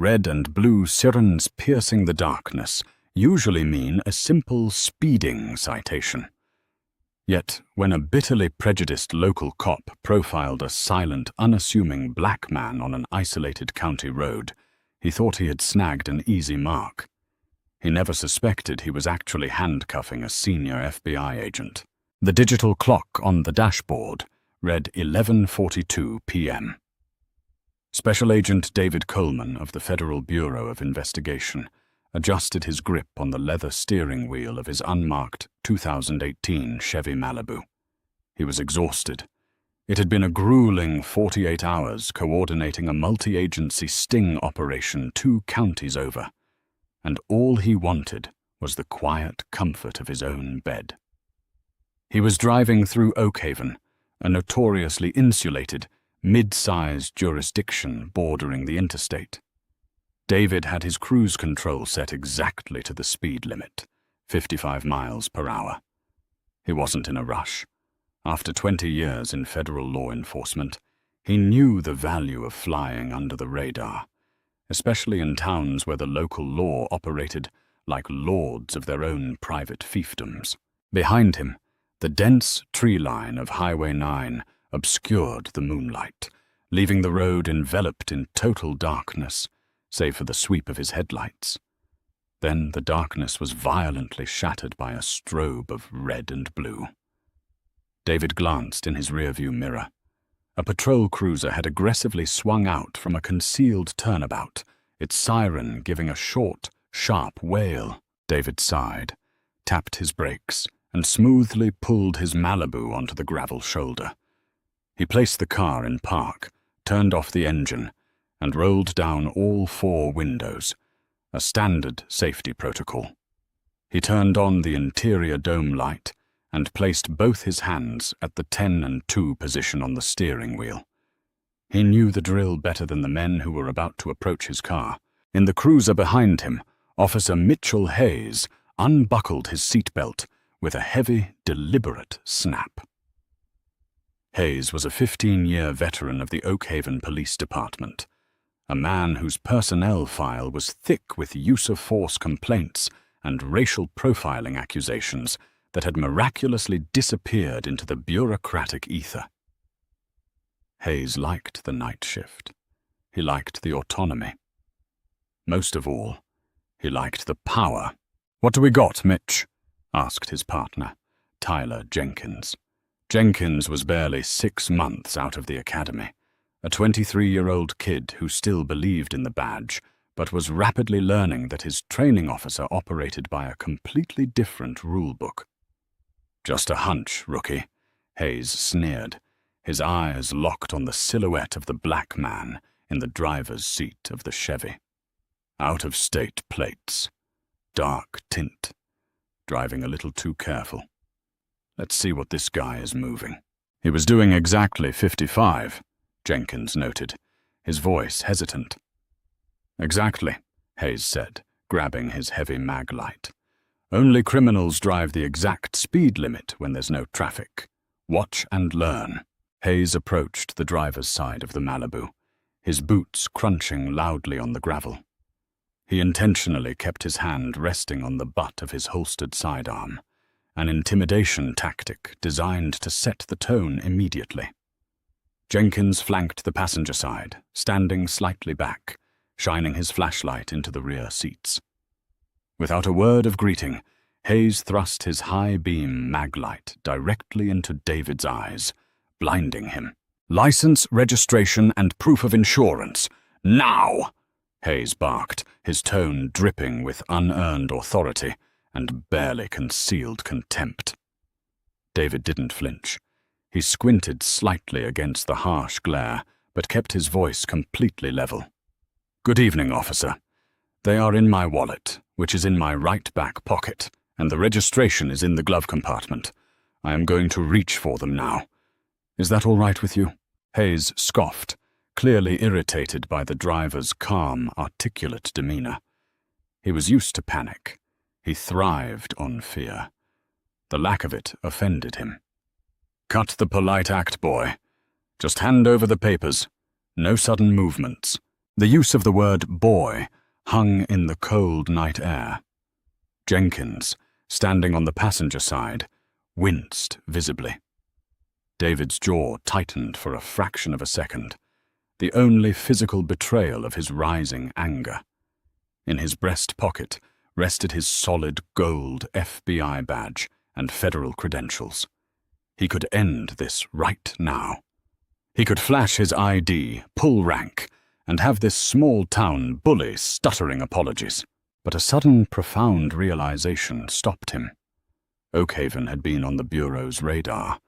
Red and blue sirens piercing the darkness usually mean a simple speeding citation. Yet, when a bitterly prejudiced local cop profiled a silent, unassuming black man on an isolated county road, he thought he had snagged an easy mark. He never suspected he was actually handcuffing a senior FBI agent. The digital clock on the dashboard read 11:42 p.m. Special Agent David Coleman of the Federal Bureau of Investigation adjusted his grip on the leather steering wheel of his unmarked 2018 Chevy Malibu. He was exhausted. It had been a grueling 48 hours coordinating a multi-agency sting operation 2 counties over, and all he wanted was the quiet comfort of his own bed. He was driving through Oakhaven, a notoriously insulated, mid-sized jurisdiction bordering the interstate. David had his cruise control set exactly to the speed limit, 55 miles per hour. He wasn't in a rush. After 20 years in federal law enforcement, he knew the value of flying under the radar, especially in towns where the local law operated like lords of their own private fiefdoms. Behind him, the dense tree line of Highway 9 obscured the moonlight, leaving the road enveloped in total darkness, save for the sweep of his headlights. Then the darkness was violently shattered by a strobe of red and blue. David glanced in his rearview mirror. A patrol cruiser had aggressively swung out from a concealed turnabout, its siren giving a short, sharp wail. David sighed, tapped his brakes, and smoothly pulled his Malibu onto the gravel shoulder. He placed the car in park, turned off the engine, and rolled down all 4 windows, a standard safety protocol. He turned on the interior dome light and placed both his hands at the 10 and 2 position on the steering wheel. He knew the drill better than the men who were about to approach his car. In the cruiser behind him, Officer Mitchell Hayes unbuckled his seatbelt with a heavy, deliberate snap. Hayes was a 15-year veteran of the Oakhaven Police Department, a man whose personnel file was thick with use-of-force complaints and racial profiling accusations that had miraculously disappeared into the bureaucratic ether. Hayes liked the night shift. He liked the autonomy. Most of all, he liked the power. "What do we got, Mitch?" asked his partner, Tyler Jenkins. Jenkins was barely 6 months out of the academy, a 23-year-old kid who still believed in the badge, but was rapidly learning that his training officer operated by a completely different rulebook. "Just a hunch, rookie," Hayes sneered, his eyes locked on the silhouette of the black man in the driver's seat of the Chevy. Out-of-state plates, dark tint, driving a little too careful. Let's see what this guy is moving. He was doing exactly 55, Jenkins noted, his voice hesitant. "Exactly," Hayes said, grabbing his heavy mag light. "Only criminals drive the exact speed limit when there's no traffic. Watch and learn." Hayes approached the driver's side of the Malibu, his boots crunching loudly on the gravel. He intentionally kept his hand resting on the butt of his holstered sidearm, an intimidation tactic designed to set the tone immediately. Jenkins flanked the passenger side, standing slightly back, shining his flashlight into the rear seats. Without a word of greeting, Hayes thrust his high-beam maglight directly into David's eyes, blinding him. "License, registration, and proof of insurance. Now!" Hayes barked, his tone dripping with unearned authority and barely concealed contempt. David didn't flinch. He squinted slightly against the harsh glare, but kept his voice completely level. "Good evening, officer. They are in my wallet, which is in my right back pocket, and the registration is in the glove compartment. I am going to reach for them now. Is that all right with you?" Hayes scoffed, clearly irritated by the driver's calm, articulate demeanor. He was used to panic. He thrived on fear. The lack of it offended him. "Cut the polite act, boy. Just hand over the papers. No sudden movements." The use of the word boy hung in the cold night air. Jenkins, standing on the passenger side, winced visibly. David's jaw tightened for a fraction of a second, the only physical betrayal of his rising anger. In his breast pocket rested his solid gold FBI badge and federal credentials. He could end this right now. He could flash his ID, pull rank, and have this small-town bully stuttering apologies. But a sudden, profound realization stopped him. Oakhaven had been on the Bureau's radar.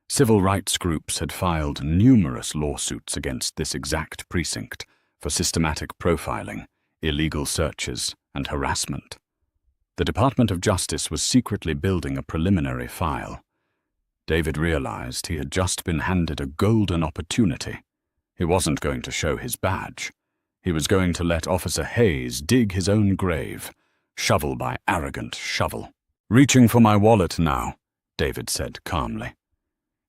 Civil rights groups had filed numerous lawsuits against this exact precinct for systematic profiling, illegal searches, and harassment. The Department of Justice was secretly building a preliminary file. David realized he had just been handed a golden opportunity. He wasn't going to show his badge. He was going to let Officer Hayes dig his own grave, shovel by arrogant shovel. "Reaching for my wallet now," David said calmly.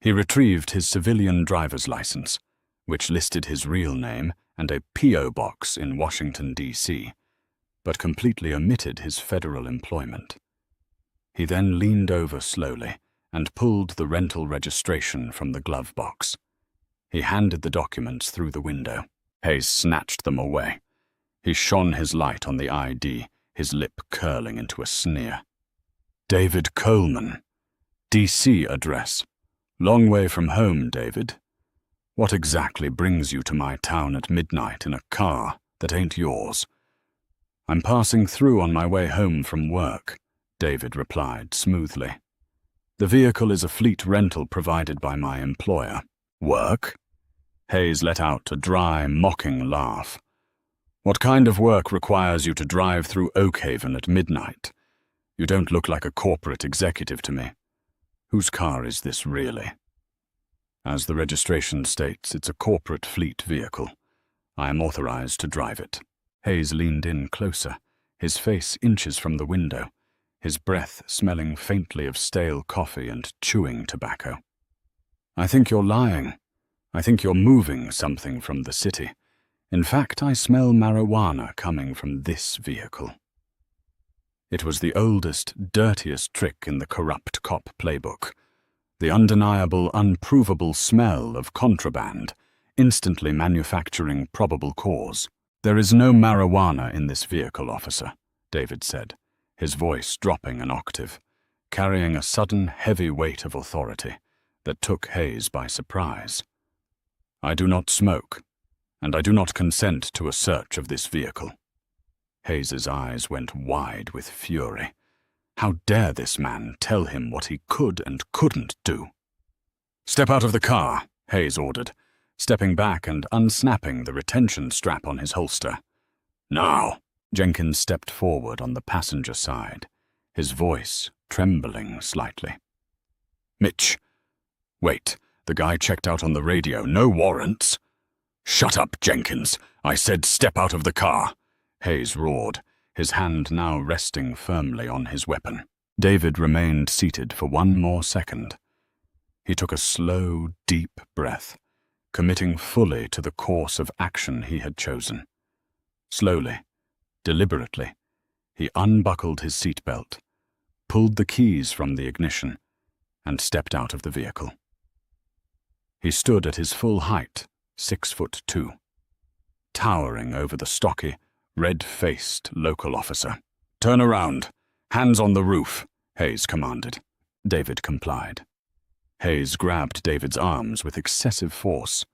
He retrieved his civilian driver's license, which listed his real name and a P.O. box in Washington, D.C., but completely omitted his federal employment. He then leaned over slowly and pulled the rental registration from the glove box. He handed the documents through the window. Hayes snatched them away. He shone his light on the ID, his lip curling into a sneer. "David Coleman. D.C. address. Long way from home, David. What exactly brings you to my town at midnight in a car that ain't yours?" "I'm passing through on my way home from work," David replied smoothly. "The vehicle is a fleet rental provided by my employer." "Work?" Hayes let out a dry, mocking laugh. "What kind of work requires you to drive through Oakhaven at midnight? You don't look like a corporate executive to me. Whose car is this really?" "As the registration states, it's a corporate fleet vehicle. I am authorized to drive it." Hayes leaned in closer, his face inches from the window, his breath smelling faintly of stale coffee and chewing tobacco. "I think you're lying. I think you're moving something from the city. In fact, I smell marijuana coming from this vehicle." It was the oldest, dirtiest trick in the corrupt cop playbook. The undeniable, unprovable smell of contraband, instantly manufacturing probable cause. "There is no marijuana in this vehicle, officer," David said, his voice dropping an octave, carrying a sudden heavy weight of authority that took Hayes by surprise. "I do not smoke, and I do not consent to a search of this vehicle." Hayes's eyes went wide with fury. How dare this man tell him what he could and couldn't do? "Step out of the car," Hayes ordered, stepping back and unsnapping the retention strap on his holster. "Now." Jenkins stepped forward on the passenger side, his voice trembling slightly. "Mitch. Wait, the guy checked out on the radio. No warrants." "Shut up, Jenkins. I said step out of the car," Hayes roared, his hand now resting firmly on his weapon. David remained seated for one more second. He took a slow, deep breath, committing fully to the course of action he had chosen. Slowly, deliberately, he unbuckled his seatbelt, pulled the keys from the ignition, and stepped out of the vehicle. He stood at his full height, 6'2", towering over the stocky, red-faced local officer. "Turn around. Hands on the roof," Hayes commanded. David complied. Hayes grabbed David's arms with excessive force,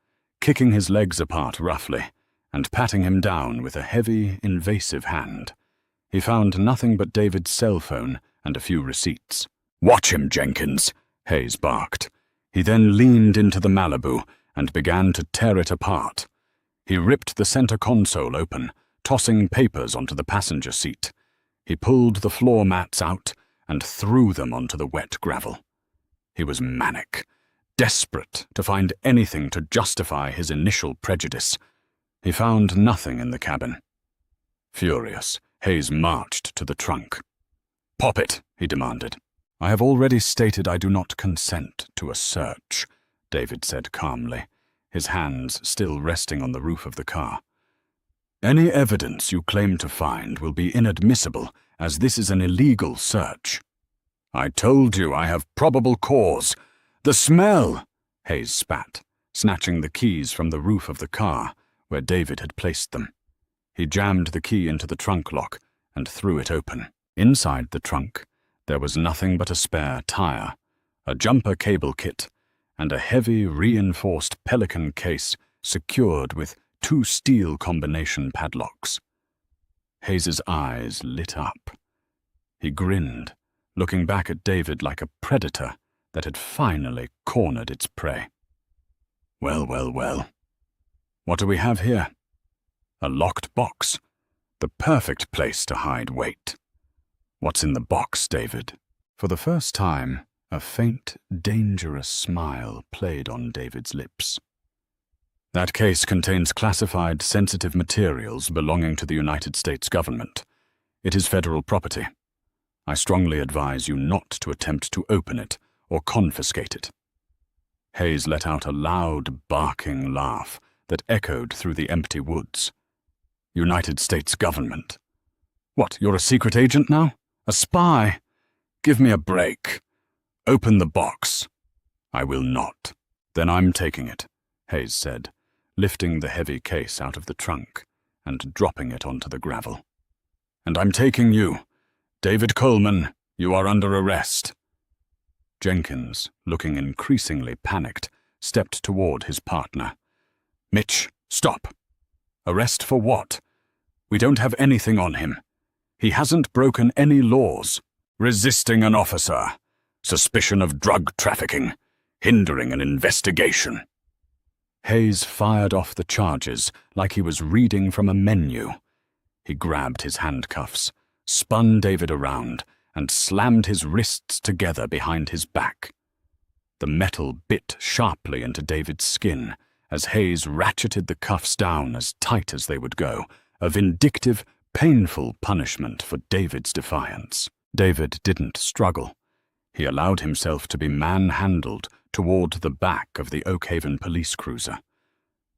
kicking his legs apart roughly, and patting him down with a heavy, invasive hand. He found nothing but David's cell phone and a few receipts. "Watch him, Jenkins," Hayes barked. He then leaned into the Malibu and began to tear it apart. He ripped the center console open, tossing papers onto the passenger seat. He pulled the floor mats out and threw them onto the wet gravel. He was manic, desperate to find anything to justify his initial prejudice. He found nothing in the cabin. Furious, Hayes marched to the trunk. "Pop it," he demanded. "I have already stated I do not consent to a search," David said calmly, his hands still resting on the roof of the car. Any evidence you claim to find will be inadmissible, as this is an illegal search. I told you I have probable cause. The smell! Hayes spat, snatching the keys from the roof of the car, where David had placed them. He jammed the key into the trunk lock and threw it open. Inside the trunk, there was nothing but a spare tire, a jumper cable kit, and a heavy, reinforced Pelican case secured with 2 steel combination padlocks. Hayes's eyes lit up. He grinned, looking back at David like a predator that had finally cornered its prey. Well, well, well. What do we have here? A locked box. The perfect place to hide weight. What's in the box, David? For the first time, a faint, dangerous smile played on David's lips. That case contains classified, sensitive materials belonging to the United States government. It is federal property. I strongly advise you not to attempt to open it or confiscate it. Hayes let out a loud, barking laugh that echoed through the empty woods. United States government. What, you're a secret agent now? A spy? Give me a break. Open the box. I will not. Then I'm taking it, Hayes said, lifting the heavy case out of the trunk and dropping it onto the gravel. And I'm taking you. David Coleman, you are under arrest. Jenkins, looking increasingly panicked, stepped toward his partner. Mitch, stop. Arrest for what? We don't have anything on him. He hasn't broken any laws. Resisting an officer. Suspicion of drug trafficking. Hindering an investigation. Hayes fired off the charges like he was reading from a menu. He grabbed his handcuffs, spun David around, and slammed his wrists together behind his back. The metal bit sharply into David's skin as Hayes ratcheted the cuffs down as tight as they would go, a vindictive, painful punishment for David's defiance. David didn't struggle. He allowed himself to be manhandled toward the back of the Oakhaven police cruiser.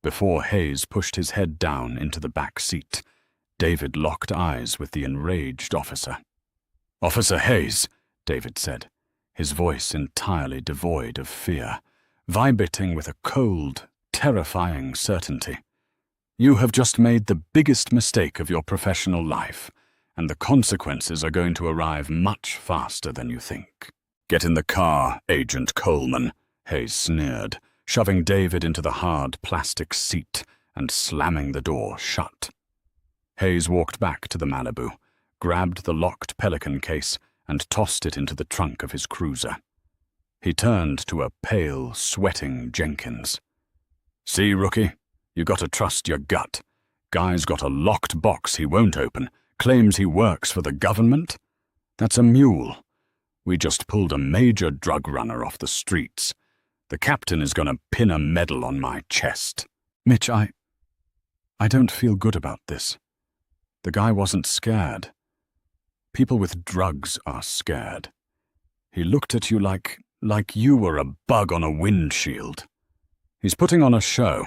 Before Hayes pushed his head down into the back seat, David locked eyes with the enraged officer. "Officer Hayes," David said, his voice entirely devoid of fear, vibrating with a cold, terrifying certainty. "You have just made the biggest mistake of your professional life, and the consequences are going to arrive much faster than you think." "Get in the car, Agent Coleman," Hayes sneered, shoving David into the hard plastic seat and slamming the door shut. Hayes walked back to the Malibu, grabbed the locked Pelican case, and tossed it into the trunk of his cruiser. He turned to a pale, sweating Jenkins. "See, rookie, you gotta trust your gut. Guy's got a locked box he won't open, claims he works for the government. That's a mule. We just pulled a major drug runner off the streets. The captain is gonna pin a medal on my chest." "Mitch, I don't feel good about this. The guy wasn't scared. People with drugs are scared. He looked at you like you were a bug on a windshield." "He's putting on a show,"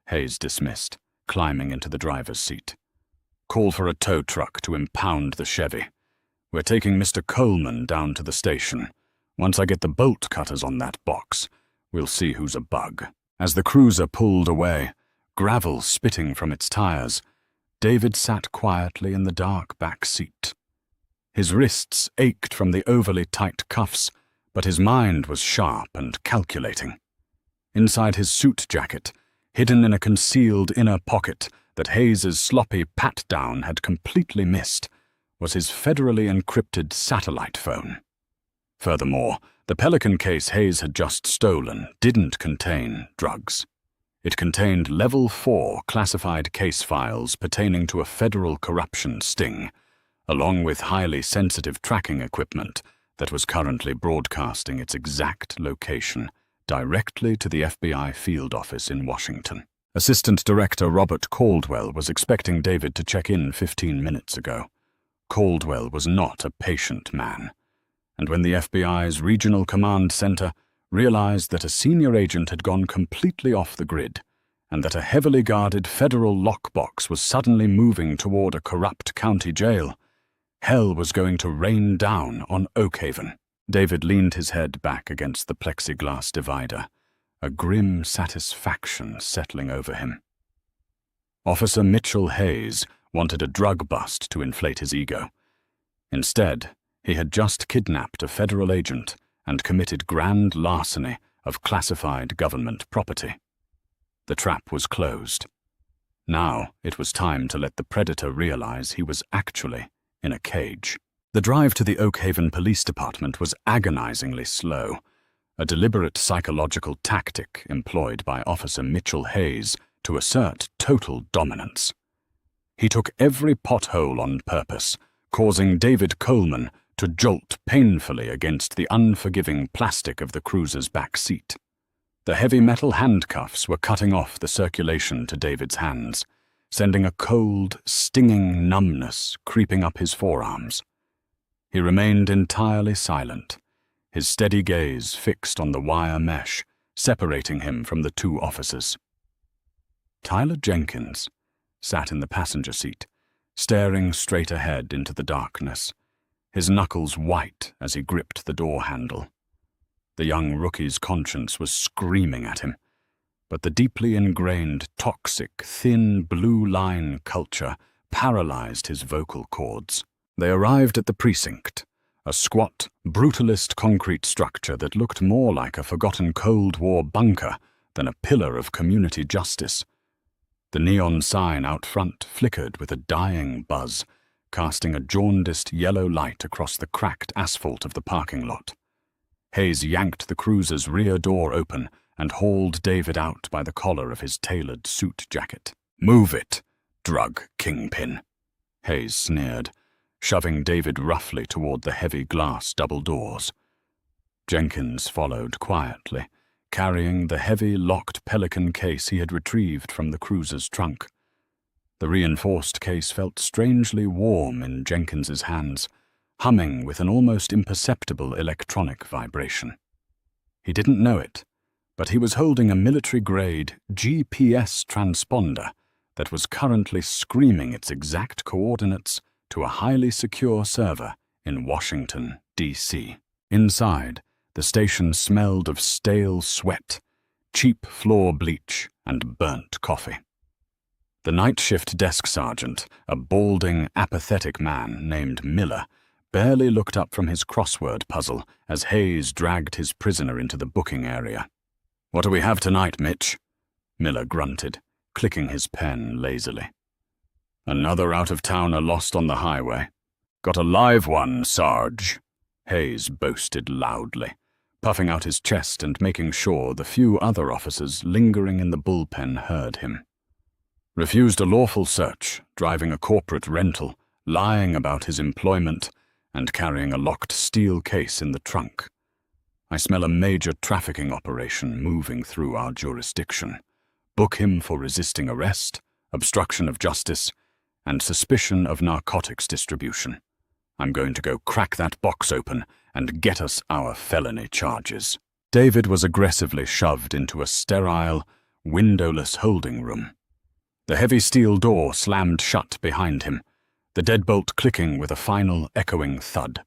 Hayes dismissed, climbing into the driver's seat. "Call for a tow truck to impound the Chevy. We're taking Mr. Coleman down to the station. Once I get the bolt cutters on that box, we'll see who's a bug." As the cruiser pulled away, gravel spitting from its tires, David sat quietly in the dark back seat. His wrists ached from the overly tight cuffs, but his mind was sharp and calculating. Inside his suit jacket, hidden in a concealed inner pocket that Hayes's sloppy pat-down had completely missed, was his federally encrypted satellite phone. Furthermore, the Pelican case Hayes had just stolen didn't contain drugs. It contained Level 4 classified case files pertaining to a federal corruption sting, along with highly sensitive tracking equipment that was currently broadcasting its exact location directly to the FBI field office in Washington. Assistant Director Robert Caldwell was expecting David to check in 15 minutes ago. Caldwell was not a patient man, and when the FBI's Regional Command Center realized that a senior agent had gone completely off the grid and that a heavily guarded federal lockbox was suddenly moving toward a corrupt county jail. Hell was going to rain down on Oakhaven. David leaned his head back against the plexiglass divider, a grim satisfaction settling over him. Officer Mitchell Hayes wanted a drug bust to inflate his ego. Instead, he had just kidnapped a federal agent and committed grand larceny of classified government property. The trap was closed. Now it was time to let the predator realize he was actually in a cage. The drive to the Oakhaven Police Department was agonizingly slow, a deliberate psychological tactic employed by Officer Mitchell Hayes to assert total dominance. He took every pothole on purpose, causing David Coleman to jolt painfully against the unforgiving plastic of the cruiser's back seat. The heavy metal handcuffs were cutting off the circulation to David's hands, sending a cold, stinging numbness creeping up his forearms. He remained entirely silent, his steady gaze fixed on the wire mesh separating him from the two officers. Tyler Jenkins sat in the passenger seat, staring straight ahead into the darkness, his knuckles white as he gripped the door handle. The young rookie's conscience was screaming at him, but the deeply ingrained, toxic, thin blue line culture paralyzed his vocal cords. They arrived at the precinct, a squat, brutalist concrete structure that looked more like a forgotten Cold War bunker than a pillar of community justice. The neon sign out front flickered with a dying buzz, casting a jaundiced yellow light across the cracked asphalt of the parking lot. Hayes yanked the cruiser's rear door open and hauled David out by the collar of his tailored suit jacket. "Move it, drug kingpin," Hayes sneered, shoving David roughly toward the heavy glass double doors. Jenkins followed quietly, carrying the heavy, locked Pelican case he had retrieved from the cruiser's trunk. The reinforced case felt strangely warm in Jenkins's hands, humming with an almost imperceptible electronic vibration. He didn't know it, but he was holding a military-grade GPS transponder that was currently screaming its exact coordinates to a highly secure server in Washington, D.C. Inside, the station smelled of stale sweat, cheap floor bleach, and burnt coffee. The night shift desk sergeant, a balding, apathetic man named Miller, barely looked up from his crossword puzzle as Hayes dragged his prisoner into the booking area. "What do we have tonight, Mitch?" Miller grunted, clicking his pen lazily. "Another out-of-towner lost on the highway. Got a live one, Sarge," Hayes boasted loudly, puffing out his chest and making sure the few other officers lingering in the bullpen heard him. "Refused a lawful search, driving a corporate rental, lying about his employment, and carrying a locked steel case in the trunk. I smell a major trafficking operation moving through our jurisdiction. Book him for resisting arrest, obstruction of justice, and suspicion of narcotics distribution. I'm going to go crack that box open and get us our felony charges." David was aggressively shoved into a sterile, windowless holding room. The heavy steel door slammed shut behind him, the deadbolt clicking with a final echoing thud.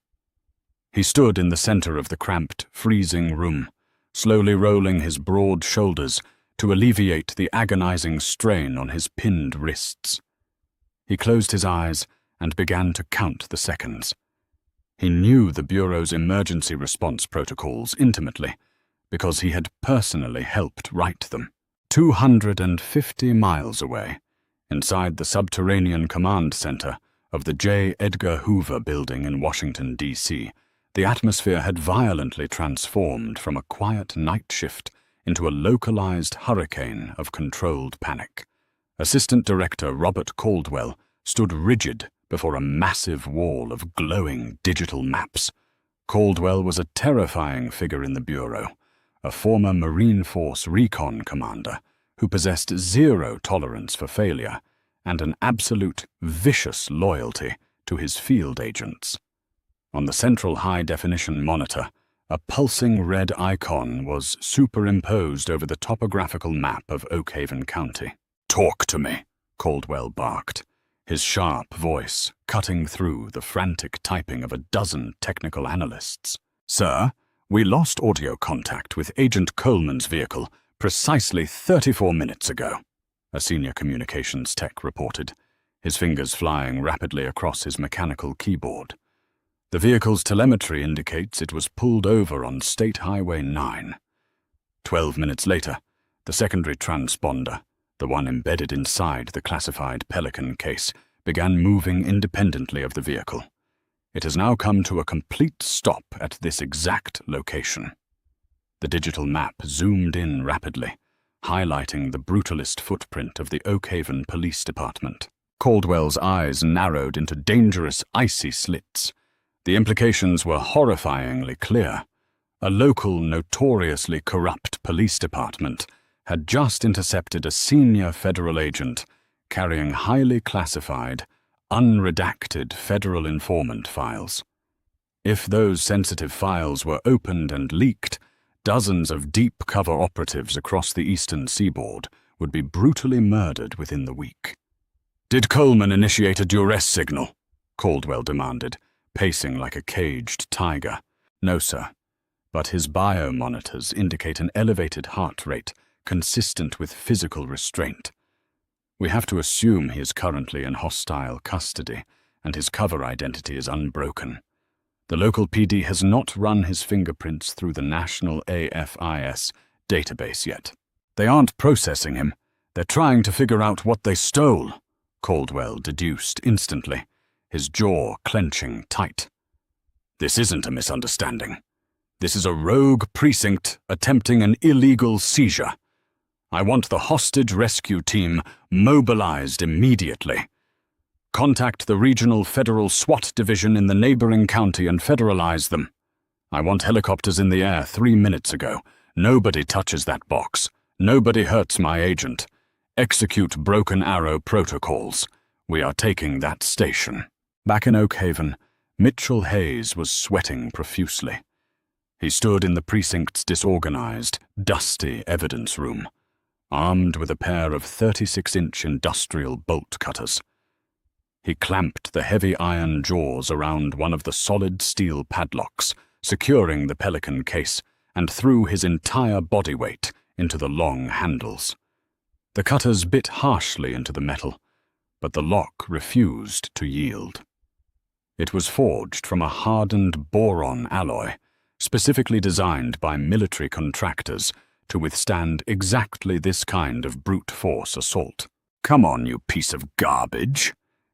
He stood in the center of the cramped, freezing room, slowly rolling his broad shoulders to alleviate the agonizing strain on his pinned wrists. He closed his eyes and began to count the seconds. He knew the Bureau's emergency response protocols intimately, because he had personally helped write them. 250 miles away, inside the subterranean command center of the J. Edgar Hoover Building in Washington, D.C., the atmosphere had violently transformed from a quiet night shift into a localized hurricane of controlled panic. Assistant Director Robert Caldwell stood rigid before a massive wall of glowing digital maps. Caldwell was a terrifying figure in the Bureau, a former Marine Force recon commander who possessed zero tolerance for failure and an absolute vicious loyalty to his field agents. On the central high-definition monitor, A pulsing red icon was superimposed over the topographical map of Oakhaven County. "Talk to me," Caldwell barked, his sharp voice cutting through the frantic typing of a dozen technical analysts. "Sir, we lost audio contact with Agent Coleman's vehicle precisely 34 minutes ago," a senior communications tech reported, his fingers flying rapidly across his mechanical keyboard. "The vehicle's telemetry indicates it was pulled over on State Highway 9. 12 minutes later, the secondary transponder, the one embedded inside the classified Pelican case, began moving independently of the vehicle. It has now come to a complete stop at this exact location." The digital map zoomed in rapidly, highlighting the brutalist footprint of the Oakhaven Police Department. Caldwell's eyes narrowed into dangerous, icy slits. The implications were horrifyingly clear. A local, notoriously corrupt police department had just intercepted a senior federal agent carrying highly classified, unredacted federal informant files. If those sensitive files were opened and leaked, dozens of deep-cover operatives across the eastern seaboard would be brutally murdered within the week. "Did Coleman initiate a duress signal?" Caldwell demanded, pacing like a caged tiger. "No, sir, but his biomonitors indicate an elevated heart rate consistent with physical restraint. We have to assume he is currently in hostile custody, and his cover identity is unbroken. The local PD has not run his fingerprints through the national AFIS database yet. They aren't processing him. They're trying to figure out what they stole," Caldwell deduced instantly, his jaw clenching tight. "This isn't a misunderstanding. This is a rogue precinct attempting an illegal seizure. I want the hostage rescue team mobilized immediately. Contact the regional federal SWAT division in the neighboring county and federalize them. I want helicopters in the air 3 minutes ago. Nobody touches that box. Nobody hurts my agent. Execute Broken Arrow protocols. We are taking that station." Back in Oakhaven, Mitchell Hayes was sweating profusely. He stood in the precinct's disorganized, dusty evidence room, armed with a pair of 36-inch industrial bolt cutters. He clamped the heavy iron jaws around one of the solid steel padlocks, securing the Pelican case, and threw his entire body weight into the long handles. The cutters bit harshly into the metal, but the lock refused to yield. It was forged from a hardened boron alloy, specifically designed by military contractors to withstand exactly this kind of brute force assault. "Come on, you piece of garbage,"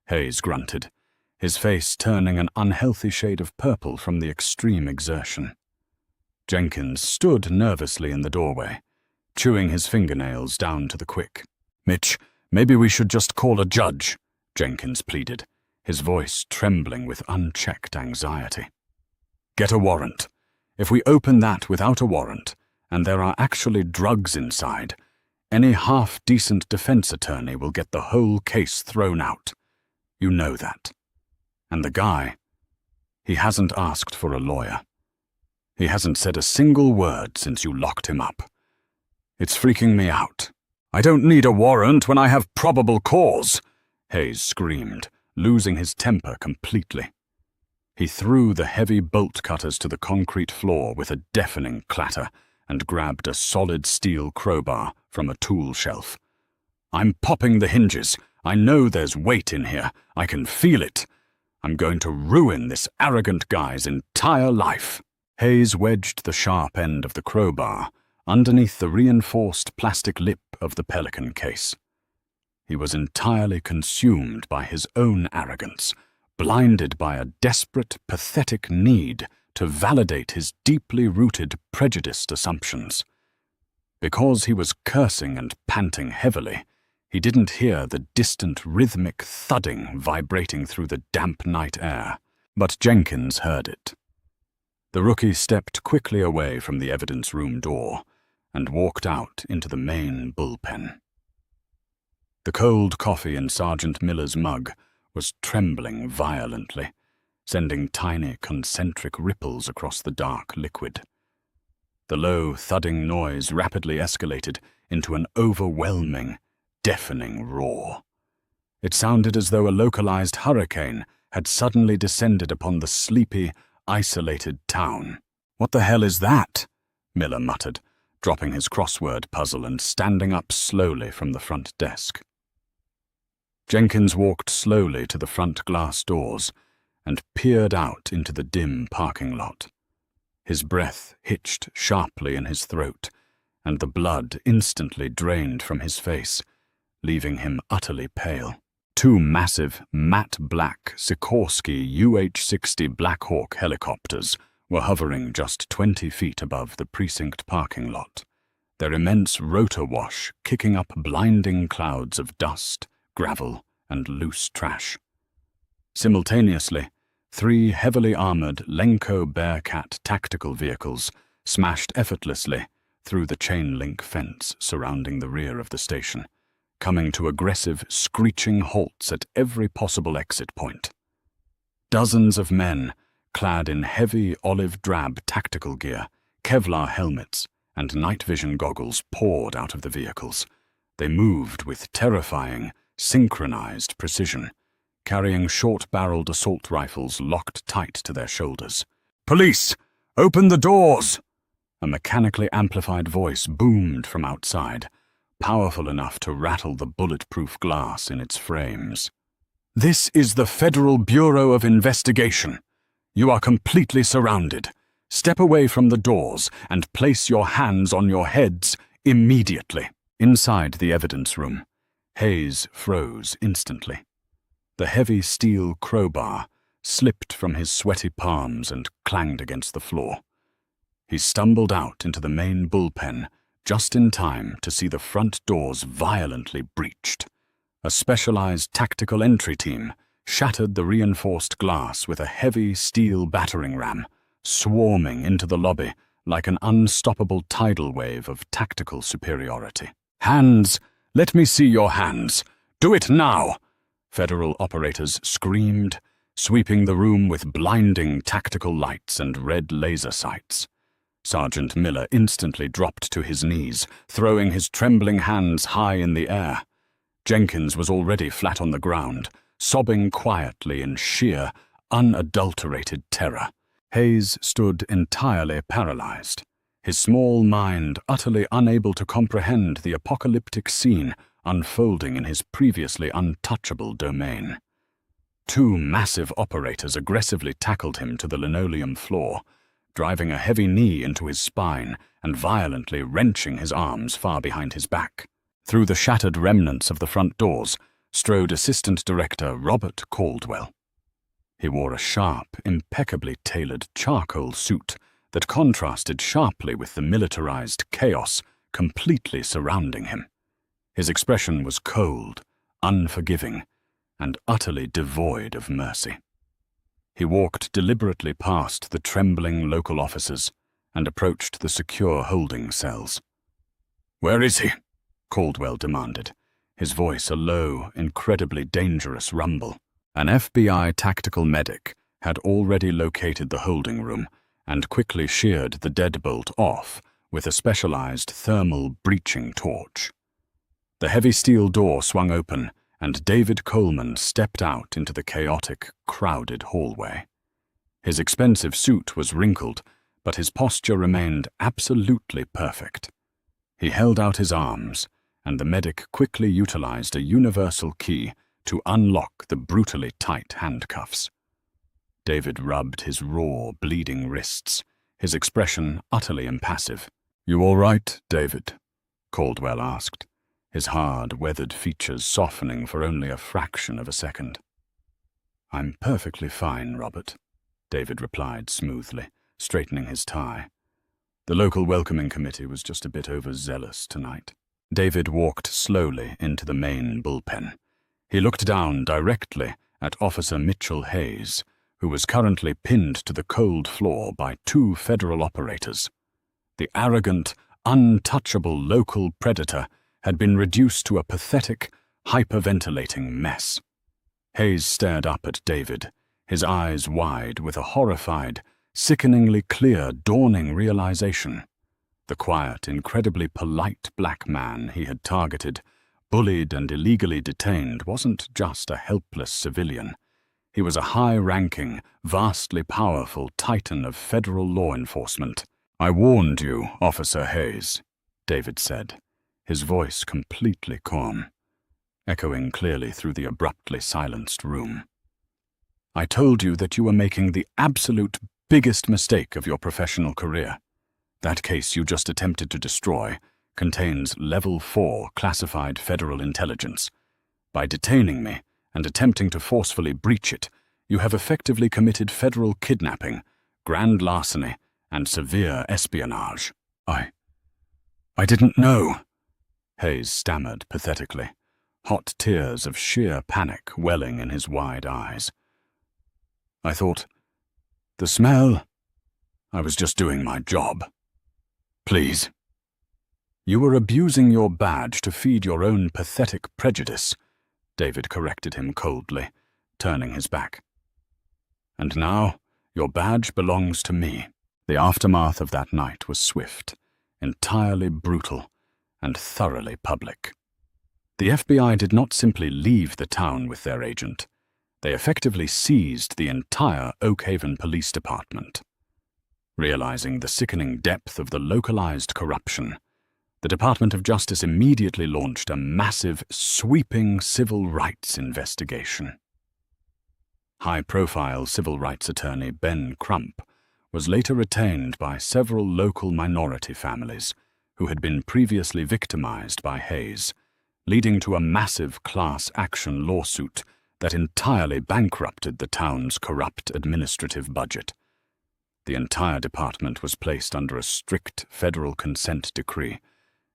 Hayes grunted, his face turning an unhealthy shade of purple from the extreme exertion. Jenkins stood nervously in the doorway, chewing his fingernails down to the quick. "Mitch, maybe we should just call a judge," Jenkins pleaded, his voice trembling with unchecked anxiety. "Get a warrant. If we open that without a warrant, and there are actually drugs inside, any half-decent defense attorney will get the whole case thrown out. You know that. And the guy, he hasn't asked for a lawyer. He hasn't said a single word since you locked him up. It's freaking me out." "I don't need a warrant when I have probable cause," Hayes screamed, losing his temper completely. He threw the heavy bolt cutters to the concrete floor with a deafening clatter and grabbed a solid steel crowbar from a tool shelf. "I'm popping the hinges. I know there's weight in here. I can feel it. I'm going to ruin this arrogant guy's entire life." Hayes wedged the sharp end of the crowbar underneath the reinforced plastic lip of the Pelican case. He was entirely consumed by his own arrogance, blinded by a desperate, pathetic need to validate his deeply rooted, prejudiced assumptions. Because he was cursing and panting heavily, he didn't hear the distant rhythmic thudding vibrating through the damp night air, but Jenkins heard it. The rookie stepped quickly away from the evidence room door and walked out into the main bullpen. The cold coffee in Sergeant Miller's mug was trembling violently, sending tiny concentric ripples across the dark liquid. The low, thudding noise rapidly escalated into an overwhelming, deafening roar. It sounded as though a localized hurricane had suddenly descended upon the sleepy, isolated town. "What the hell is that?" Miller muttered, dropping his crossword puzzle and standing up slowly from the front desk. Jenkins walked slowly to the front glass doors and peered out into the dim parking lot. His breath hitched sharply in his throat, and the blood instantly drained from his face, leaving him utterly pale. Two massive, matte black Sikorsky UH-60 Black Hawk helicopters were hovering just 20 feet above the precinct parking lot, their immense rotor wash kicking up blinding clouds of dust, gravel, and loose trash. Simultaneously, 3 heavily armored Lenco Bearcat tactical vehicles smashed effortlessly through the chain-link fence surrounding the rear of the station, coming to aggressive, screeching halts at every possible exit point. Dozens of men, clad in heavy olive-drab tactical gear, Kevlar helmets, and night vision goggles poured out of the vehicles. They moved with terrifying, synchronized precision, carrying short-barreled assault rifles locked tight to their shoulders. "Police! Open the doors!" A mechanically amplified voice boomed from outside, powerful enough to rattle the bulletproof glass in its frames. "This is the Federal Bureau of Investigation. You are completely surrounded. Step away from the doors and place your hands on your heads immediately." Inside the evidence room, Hayes froze instantly. The heavy steel crowbar slipped from his sweaty palms and clanged against the floor. He stumbled out into the main bullpen just in time to see the front doors violently breached. A specialized tactical entry team shattered the reinforced glass with a heavy steel battering ram, swarming into the lobby like an unstoppable tidal wave of tactical superiority. "Hands! Let me see your hands! Do it now!" Federal operators screamed, sweeping the room with blinding tactical lights and red laser sights. Sergeant Miller instantly dropped to his knees, throwing his trembling hands high in the air. Jenkins was already flat on the ground, sobbing quietly in sheer, unadulterated terror. Hayes stood entirely paralyzed, his small mind utterly unable to comprehend the apocalyptic scene unfolding in his previously untouchable domain. 2 massive operators aggressively tackled him to the linoleum floor, driving a heavy knee into his spine and violently wrenching his arms far behind his back. Through the shattered remnants of the front doors strode Assistant Director Robert Caldwell. He wore a sharp, impeccably tailored charcoal suit that contrasted sharply with the militarized chaos completely surrounding him. His expression was cold, unforgiving, and utterly devoid of mercy. He walked deliberately past the trembling local officers and approached the secure holding cells. "Where is he?" Caldwell demanded, his voice a low, incredibly dangerous rumble. An FBI tactical medic had already located the holding room and quickly sheared the deadbolt off with a specialized thermal breaching torch. The heavy steel door swung open, and David Coleman stepped out into the chaotic, crowded hallway. His expensive suit was wrinkled, but his posture remained absolutely perfect. He held out his arms, and the medic quickly utilized a universal key to unlock the brutally tight handcuffs. David rubbed his raw, bleeding wrists, his expression utterly impassive. "You all right, David?" Caldwell asked, his hard, weathered features softening for only a fraction of a second. "I'm perfectly fine, Robert," David replied smoothly, straightening his tie. "The local welcoming committee was just a bit overzealous tonight." David walked slowly into the main bullpen. He looked down directly at Officer Mitchell Hayes, who was currently pinned to the cold floor by 2 federal operators. The arrogant, untouchable local predator had been reduced to a pathetic, hyperventilating mess. Hayes stared up at David, his eyes wide with a horrified, sickeningly clear, dawning realization. The quiet, incredibly polite black man he had targeted, bullied and illegally detained, wasn't just a helpless civilian. He was a high-ranking, vastly powerful titan of federal law enforcement. "I warned you, Officer Hayes," David said, his voice completely calm, echoing clearly through the abruptly silenced room. "I told you that you were making the absolute biggest mistake of your professional career. That case you just attempted to destroy contains Level 4 classified federal intelligence. By detaining me and attempting to forcefully breach it, you have effectively committed federal kidnapping, grand larceny, and severe espionage." I didn't know," Hayes stammered pathetically, hot tears of sheer panic welling in his wide eyes. "I thought, the smell, I was just doing my job. Please." "You were abusing your badge to feed your own pathetic prejudice," David corrected him coldly, turning his back. "And now, your badge belongs to me." The aftermath of that night was swift, entirely brutal, and thoroughly public. The FBI did not simply leave the town with their agent. They effectively seized the entire Oak Haven Police Department. Realizing the sickening depth of the localized corruption, the Department of Justice immediately launched a massive, sweeping civil rights investigation. High-profile civil rights attorney Ben Crump was later retained by several local minority families who had been previously victimized by Hayes, leading to a massive class action lawsuit that entirely bankrupted the town's corrupt administrative budget. The entire department was placed under a strict federal consent decree,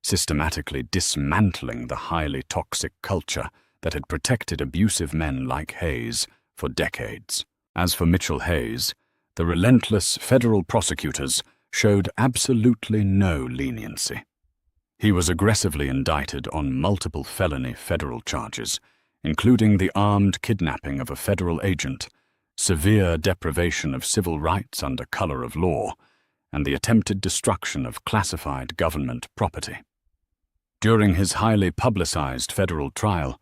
systematically dismantling the highly toxic culture that had protected abusive men like Hayes for decades. As for Mitchell Hayes, the relentless federal prosecutors showed absolutely no leniency. He was aggressively indicted on multiple felony federal charges, including the armed kidnapping of a federal agent, severe deprivation of civil rights under color of law, and the attempted destruction of classified government property. During his highly publicized federal trial,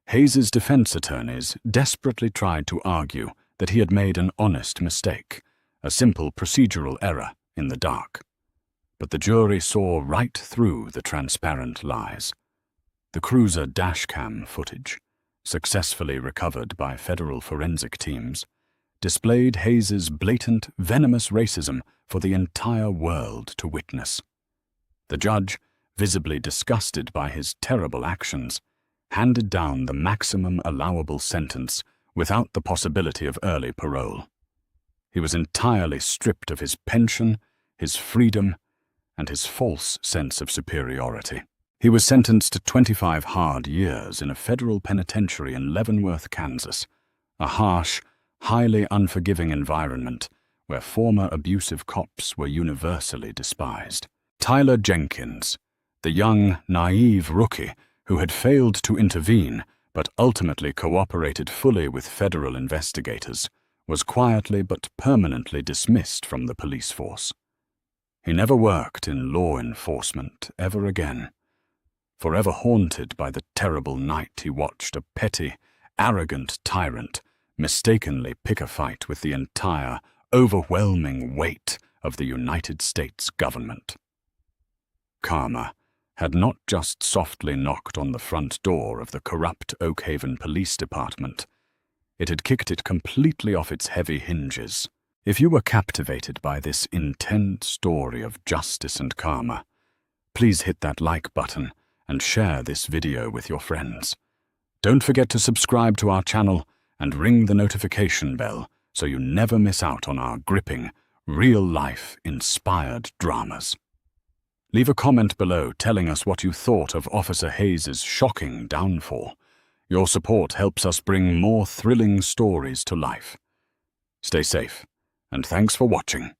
Hayes's defense attorneys desperately tried to argue that he had made an honest mistake, a simple procedural error in the dark. But the jury saw right through the transparent lies. The cruiser dashcam footage, successfully recovered by federal forensic teams, displayed Hayes's blatant, venomous racism for the entire world to witness. The judge, visibly disgusted by his terrible actions, handed down the maximum allowable sentence without the possibility of early parole. He was entirely stripped of his pension, his freedom, and his false sense of superiority. He was sentenced to 25 hard years in a federal penitentiary in Leavenworth, Kansas, a harsh, highly unforgiving environment where former abusive cops were universally despised. Tyler Jenkins, the young, naive rookie who had failed to intervene but ultimately cooperated fully with federal investigators, was quietly but permanently dismissed from the police force. He never worked in law enforcement ever again, forever haunted by the terrible night he watched a petty, arrogant tyrant mistakenly pick a fight with the entire, overwhelming weight of the United States government. Karma had not just softly knocked on the front door of the corrupt Oak Haven Police Department. It had kicked it completely off its heavy hinges. If you were captivated by this intense story of justice and karma, please hit that like button and share this video with your friends. Don't forget to subscribe to our channel and ring the notification bell so you never miss out on our gripping, real-life, inspired dramas. Leave a comment below telling us what you thought of Officer Hayes' shocking downfall. Your support helps us bring more thrilling stories to life. Stay safe, and thanks for watching.